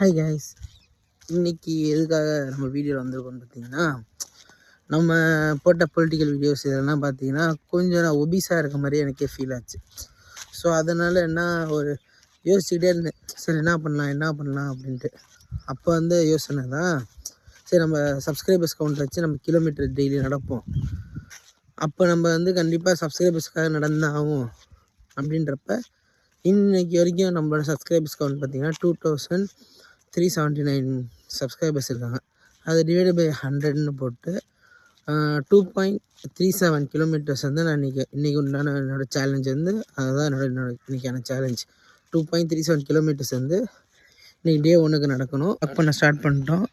Hi guys, இன்றைக்கி எதுக்காக நம்ம வீடியோவில் வந்திருக்கோம்னு பார்த்தீங்கன்னா, நம்ம போட்ட பொலிட்டிக்கல் வீடியோஸ் இதெல்லாம் பார்த்தீங்கன்னா கொஞ்சம் நான் ஒபிஸாக இருக்க மாதிரி எனக்கே ஃபீல் ஆச்சு. ஸோ அதனால் என்ன ஒரு யோசிச்சுக்கிட்டே இருந்தேன், சரி என்ன பண்ணலாம் அப்படின்ட்டு. அப்போ வந்து யோசனை தான், சரி நம்ம சப்ஸ்கிரைபர்ஸ் கவுண்ட் வச்சு நம்ம கிலோமீட்டர் டெய்லி நடப்போம். அப்போ நம்ம வந்து கண்டிப்பாக சப்ஸ்கிரைபர்ஸ்க்காக நடந்தால் ஆகும். அப்படின்றப்ப இன்றைக்கி வரைக்கும் நம்மளோட சப்ஸ்கிரைபர்ஸ் கவுண்ட் பார்த்திங்கன்னா 2379 சப்ஸ்கிரைபர்ஸ் இருக்காங்க. அது டிவைட் பை 100ன்னு போட்டு 2.37 கிலோமீட்டர்ஸ் வந்து நான் இன்றைக்கி உண்டான என்னோடய சேலஞ்ச் வந்து அதுதான் என்னோட இன்றைக்கான சேலஞ்ச். 2.37 கிலோமீட்டர்ஸ் வந்து இன்றைக்கி டே 1க்கு நடக்கணும். ஒர்க் பண்ண ஸ்டார்ட் பண்ணிட்டோம்.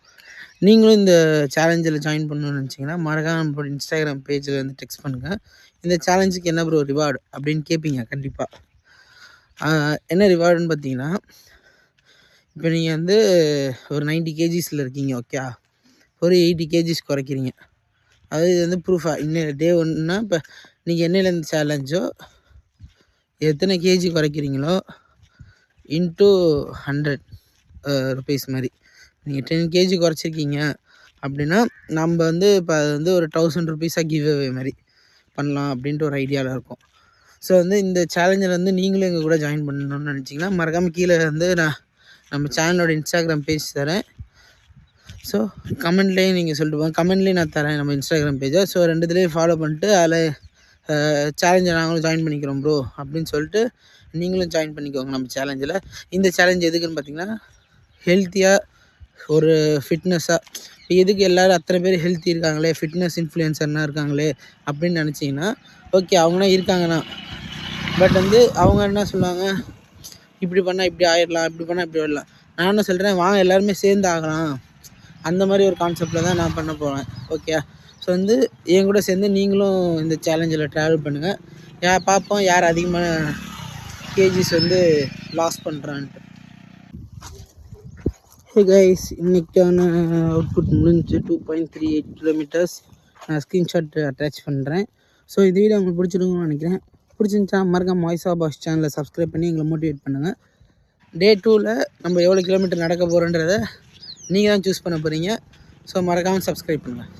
நீங்களும் இந்த சேலஞ்சில் ஜாயின் பண்ணணும்னு நினச்சிங்கன்னா மறக்காம நம்மளோட இன்ஸ்டாகிராம் பேஜில் வந்து டெக்ஸ்ட் பண்ணுங்கள். இந்த சேலஞ்சுக்கு என்ன ப்ரோ ரிவார்டு அப்படின்னு கேட்பீங்க. கண்டிப்பாக என்ன ரிவார்டுன்னு பார்த்தீங்கன்னா, இப்போ நீங்கள் வந்து ஒரு 90 கேஜிஸில் இருக்கீங்க, ஓகே, ஒரு 80 கேஜிஸ் குறைக்கிறீங்க. அதாவது இது வந்து ப்ரூஃபாக இன்னும் டே 1ன்னா இப்போ நீங்கள் என்னையிலேருந்து சேலஞ்சோ எத்தனை கேஜி குறைக்கிறீங்களோ இன்ட்டு 100 ருபீஸ் மாதிரி. நீங்கள் 10 கேஜி குறைச்சிருக்கீங்க அப்படின்னா நம்ம வந்து இப்போ அது வந்து ஒரு 1000 ருபீஸாக கிவ் அவே மாதிரி பண்ணலாம் அப்படின்ட்டு ஒரு ஐடியாவில் இருக்கும். ஸோ வந்து இந்த சேலஞ்சில் வந்து நீங்களும் எங்கள் கூட ஜாயின் பண்ணணும்னு நினச்சிங்கன்னா மறக்காமல் கீழே வந்து நான் நம்ம சேனலோட இன்ஸ்டாகிராம் பேஜ் தரேன். ஸோ கமெண்ட்லேயும் நீங்கள் சொல்லிட்டு போங்க, கமெண்ட்லேயும் நான் தரேன் நம்ம இன்ஸ்டாகிராம் பேஜை. ஸோ ரெண்டுத்துலேயும் ஃபாலோ பண்ணிட்டு அதில் சேலஞ்சை நாங்களும் ஜாயின் பண்ணிக்கிறோம் ப்ரோ அப்படின்னு சொல்லிட்டு நீங்களும் ஜாயின் பண்ணிக்கோங்க நம்ம சேலஞ்சில். இந்த சேலஞ்ச் எதுக்குன்னு பார்த்தீங்கன்னா, ஹெல்த்தியாக ஒரு ஃபிட்னஸாக, இப்போ எதுக்கு எல்லோரும் அத்தனை பேர் ஹெல்த்தி இருக்காங்களே, ஃபிட்னஸ் இன்ஃப்ளூயன்சர்னா இருக்காங்களே அப்படின்னு நினச்சிங்கன்னா, ஓகே அவங்களாம் இருக்காங்கண்ணா, பட் வந்து அவங்க என்ன சொல்லுவாங்க, இப்படி பண்ணால் இப்படி ஆயிடலாம், இப்படி பண்ணால் இப்படி ஆயிடலாம். நான் என்ன சொல்கிறேன், வாங்க எல்லாருமே சேர்ந்து ஆகலாம், அந்த மாதிரி ஒரு கான்செப்டில் தான் நான் பண்ண போகிறேன். ஓகே, ஸோ வந்து என் கூட சேர்ந்து நீங்களும் இந்த சேலஞ்சில் ட்ராவல் பண்ணுங்கள். பார்ப்போம் யார் அதிகமான கேஜிஸ் வந்து லாஸ் பண்ணுறான்ட்டு. ஹே கைஸ், இன்றைக்கான அவுட்புட் முடிஞ்சு 2.38 கிலோமீட்டர்ஸ். நான் ஸ்க்ரீன்ஷாட் அட்டாச் பண்ணுறேன். ஸோ இந்த வீடியோ உங்களுக்கு பிடிச்சிருக்குன்னு நினைக்கிறேன். பிடிச்சிருந்துச்சா மறக்காம வாய்ஸ் ஆஃப் பாஸ் சேனலை சப்ஸ்கிரைப் பண்ணி எங்களை மோட்டிவேட் பண்ணுங்கள். டே 2ல் நம்ம எவ்வளோ கிலோமீட்டர் நடக்க போகிறோன்றதை நீங்கள் தான் சூஸ் பண்ண போகிறீங்க. ஸோ மறக்காமல் சப்ஸ்கிரைப் பண்ணுங்கள்.